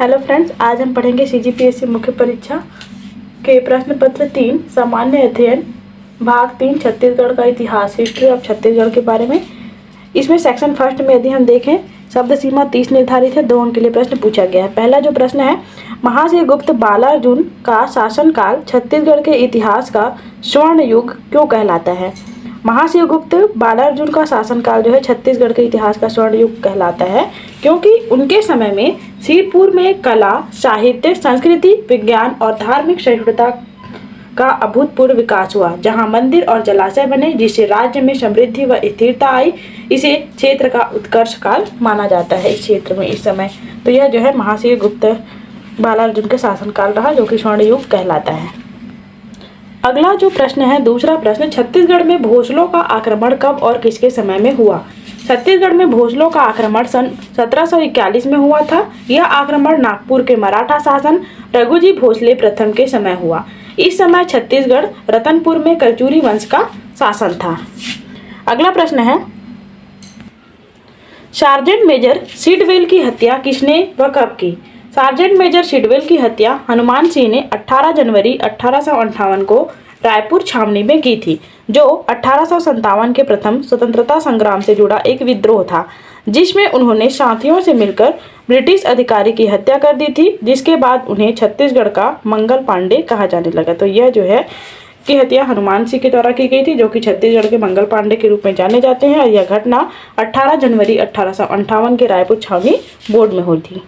Hello friends, आज हम पढ़ेंगे सीजीपीएससी मुख्य परीक्षा के प्रश्न पत्र 3 सामान्य अध्ययन भाग 3 छत्तीसगढ़ का इतिहास, हिस्ट्री ऑफ छत्तीसगढ़ के बारे में। इसमें सेक्शन फर्स्ट में यदि हम देखें, शब्द सीमा 30 निर्धारित है। 2 अंक के लिए प्रश्न पूछा गया है। पहला जो प्रश्न है, महाश्री गुप्त बालार्जुन का शासनकाल छत्तीसगढ़ के इतिहास का स्वर्ण युग क्यों कहलाता है? महाश्री गुप्त बालार्जुन का शासनकाल जो है छत्तीसगढ़ के इतिहास का स्वर्ण युग कहलाता है, क्योंकि उनके समय में सिरपुर में कला, साहित्य, संस्कृति, विज्ञान और धार्मिक सहिष्णुता का अभूतपूर्व विकास हुआ, जहां मंदिर और जलाशय बने, जिससे राज्य में समृद्धि व स्थिरता आई। इसे क्षेत्र का उत्कर्ष काल माना जाता है इस क्षेत्र में इस समय। तो यह जो है महाश्री गुप्त बालार्जुन का शासनकाल रहा, जो कि स्वर्ण युग कहलाता है। अगला जो प्रश्न है, दूसरा प्रश्न, छत्तीसगढ़ में भोसलों का आक्रमण कब और किसके समय में हुआ? छत्तीसगढ़ में भोसलों का आक्रमण सन 1741 में हुआ था। यह आक्रमण नागपुर के मराठा शासन रघुजी भोसले प्रथम के समय हुआ। इस समय छत्तीसगढ़ रतनपुर में कलचुरी वंश का शासन था। अगला प्रश्न है, सार्जेंट मेजर सिडवेल की हत्या किसने व कब की? सार्जेंट मेजर सिडवेल की हत्या हनुमान सिंह ने 18 जनवरी 1858 को रायपुर छावनी में की थी, जो 1857 के प्रथम स्वतंत्रता संग्राम से जुड़ा एक विद्रोह था, जिसमें उन्होंने साथियों से मिलकर ब्रिटिश अधिकारी की हत्या कर दी थी, जिसके बाद उन्हें छत्तीसगढ़ का मंगल पांडे कहा जाने लगा। तो यह जो है की हत्या हनुमान सिंह के द्वारा की गई थी, जो कि छत्तीसगढ़ के मंगल पांडे के रूप में जाने जाते हैं। और यह घटना 18 जनवरी 1858 के रायपुर छावनी बोर्ड में हुई थी।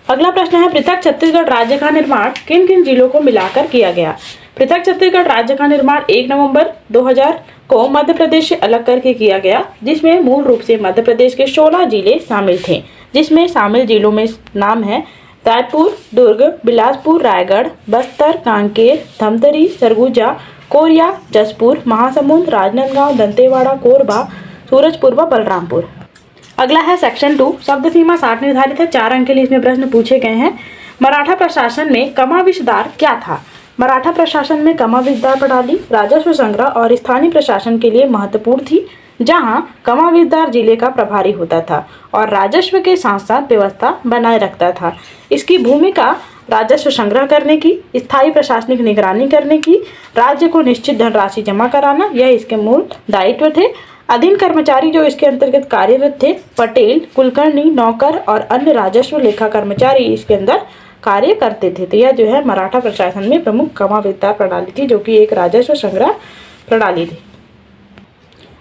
अगला प्रश्न है, पृथक छत्तीसगढ़ राज्य का निर्माण किन किन जिलों को मिलाकर किया गया? पृथक छत्तीसगढ़ राज्य का निर्माण 1 नवंबर 2000 को मध्य प्रदेश से अलग करके किया गया, जिसमें मूल रूप से मध्य प्रदेश के 16 जिले शामिल थे, जिसमें शामिल जिलों में नाम है रायपुर, दुर्ग, बिलासपुर, रायगढ़, बस्तर, कांकेर, धमतरी, सरगुजा, कोरिया, जसपुर, महासमुंद, राजनांदगांव, दंतेवाड़ा, कोरबा, सूरजपुर व बलरामपुर। अगला है सेक्शन 2, शब्द सीमा 60 निर्धारित है। 4 अंक के लिए इसमें प्रश्न पूछे गए हैं। मराठा प्रशासन में कमाविशदार क्या था? मराठा प्रशासन में कमाविशदार प्रणाली राजस्व संग्रह और स्थानीय प्रशासन के लिए महत्वपूर्ण थी, जहां कमाविशदार जिले का प्रभारी होता था और राजस्व के साथ साथ व्यवस्था बनाए रखता था। इसकी भूमिका राजस्व संग्रह करने की, स्थायी प्रशासनिक निगरानी करने की, राज्य को निश्चित धनराशि जमा कराना, यह इसके मूल दायित्व थे। अधीन कर्मचारी जो इसके अंतर्गत कार्यरत थे, पटेल, कुलकर्णी, नौकर और अन्य राजस्व लेखा कर्मचारी इसके अंदर कार्य करते थे। तो यह जो है मराठा प्रशासन में प्रमुख कमाविशदार प्रणाली थी, जो कि एक राजस्व संग्रह प्रणाली थी।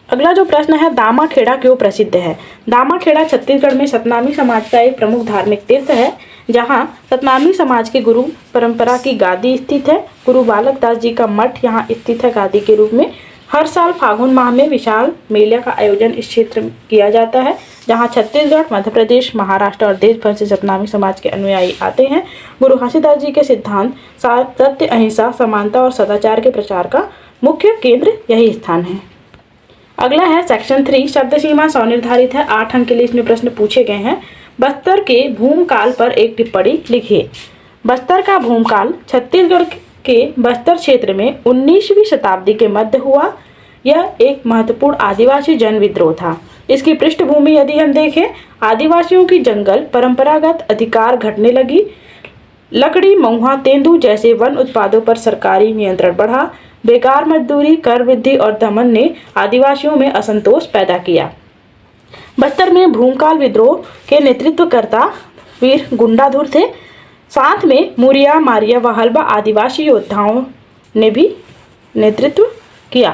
अगला जो प्रश्न है, दामाखेड़ा क्यों प्रसिद्ध है? दामाखेड़ा छत्तीसगढ़ में सतनामी समाज का एक प्रमुख धार्मिक तीर्थ है, जहां सतनामी समाज के गुरु परंपरा की गादी स्थित है। गुरु बालक दास जी का मठ यहाँ स्थित है गादी के रूप में। हर साल फागुन माह में विशाल मेले का आयोजन इस क्षेत्र में किया जाता है, जहां छत्तीसगढ़, मध्य प्रदेश, महाराष्ट्र और देश भर से सतनामी समाज के अनुयायी आते हैं। गुरु घासीदास जी के सिद्धांत सत्य, अहिंसा, समानता और सदाचार के प्रचार का मुख्य केंद्र यही स्थान है। अगला है सेक्शन 3, शब्द सीमा 100 निर्धारित है। 8 अंक के लिए इसमें प्रश्न पूछे गए हैं। बस्तर के भूमकाल पर एक टिप्पणी लिखिए। बस्तर का भूमकाल छत्तीसगढ़ के बस्तर क्षेत्र में 19वीं शताब्दी के मध्य हुआ। यह एक महत्वपूर्ण आदिवासी जन विद्रोह था। इसकी पृष्ठभूमि यदि हम देखें, आदिवासियों की जंगल परंपरागत अधिकार घटने लगी। लकड़ी, महुआ, तेंदू जैसे वन उत्पादों पर सरकारी नियंत्रण बढ़ा। बेकार मजदूरी, कर वृद्धि और दमन ने आदिवासियों में असंतोष पैदा किया। बस्तर में भूमकाल विद्रोह के नेतृत्वकर्ता वीर गुंडाधुर थे। साथ में मुरिया, मारिया व हल्बा आदिवासी योद्धाओं ने भी नेतृत्व किया।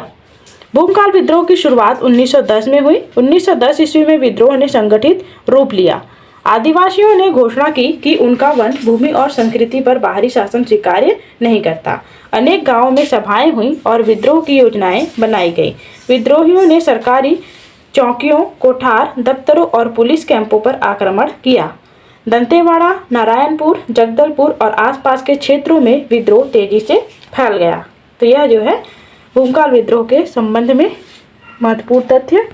भूमकाल विद्रोह की शुरुआत 1910 में हुई। 1910 ईस्वी में विद्रोह ने संगठित रूप लिया। आदिवासियों ने घोषणा की कि उनका वन भूमि और संस्कृति पर बाहरी शासन स्वीकार्य नहीं करता। अनेक गांवों में सभाएं हुई और विद्रोह की योजनाएं बनाई गई। विद्रोहियों ने सरकारी चौकियों, कोठार, दफ्तरों और पुलिस कैंपों पर आक्रमण किया। दंतेवाड़ा, नारायणपुर, जगदलपुर और आसपास के क्षेत्रों में विद्रोह तेजी से फैल गया। तो यह जो है भूमकाल विद्रोह के संबंध में महत्वपूर्ण तथ्य।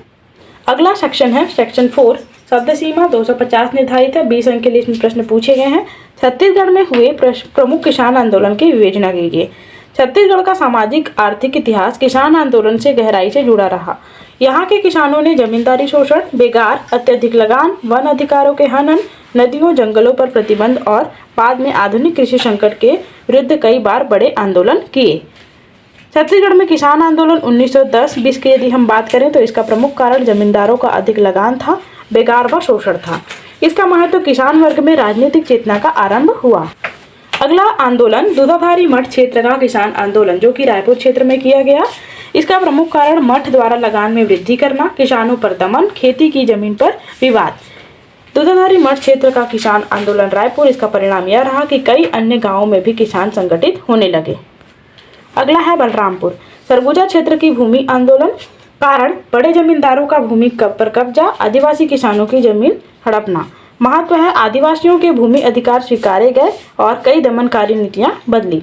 अगला सेक्शन है सेक्शन 4, शब्द सीमा 250 निर्धारित है। 20 अंक के लिए इसमें प्रश्न पूछे गए हैं। छत्तीसगढ़ में हुए प्रमुख किसान आंदोलन की विवेचना कीजिए। छत्तीसगढ़ का सामाजिक आर्थिक इतिहास किसान आंदोलन से गहराई से जुड़ा रहा। यहाँ के किसानों ने जमींदारी शोषण, बेगार, अत्यधिक लगान, वन अधिकारों के हनन, नदियों जंगलों पर प्रतिबंध और बाद में आधुनिक कृषि संकट के विरुद्ध कई बार बड़े आंदोलन किए। छत्तीसगढ़ में किसान आंदोलन 1910-20 की यदि हम बात करें तो इसका प्रमुख कारण जमींदारों का अधिक लगान था, बेगार व शोषण था। इसका महत्व किसान वर्ग में राजनीतिक चेतना का आरंभ हुआ। अगला आंदोलन दूधाधारी मठ क्षेत्र का किसान आंदोलन, जो कि रायपुर क्षेत्र में किया गया। इसका प्रमुख कारण मठ द्वारा लगान में वृद्धि करना, किसानों पर दमन, खेती की जमीन पर विवाद। दूधाधारी मठ क्षेत्र का किसान आंदोलन रायपुर, इसका परिणाम यह रहा कि कई अन्य गांवों में भी किसान संगठित होने लगे। अगला है बलरामपुर सरगुजा क्षेत्र की भूमि आंदोलन। कारण बड़े जमींदारों का भूमि पर कब्जा, आदिवासी किसानों की जमीन हड़पना। महत्व है आदिवासियों के भूमि अधिकार स्वीकारे गए और कई दमनकारी नीतियां बदली।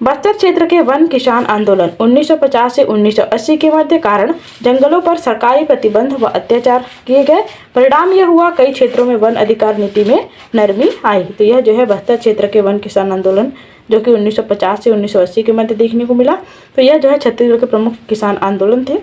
बस्तर क्षेत्र के वन किसान आंदोलन 1950 से 1980 के मध्य कारण जंगलों पर सरकारी प्रतिबंध व अत्याचार किए गए। परिणाम यह हुआ कई क्षेत्रों में वन अधिकार नीति में नरमी आई। तो यह जो है बस्तर क्षेत्र के वन किसान आंदोलन, जो कि 1950 से 1980 के मध्य देखने को मिला। तो यह जो है छत्तीसगढ़ के प्रमुख किसान आंदोलन थे।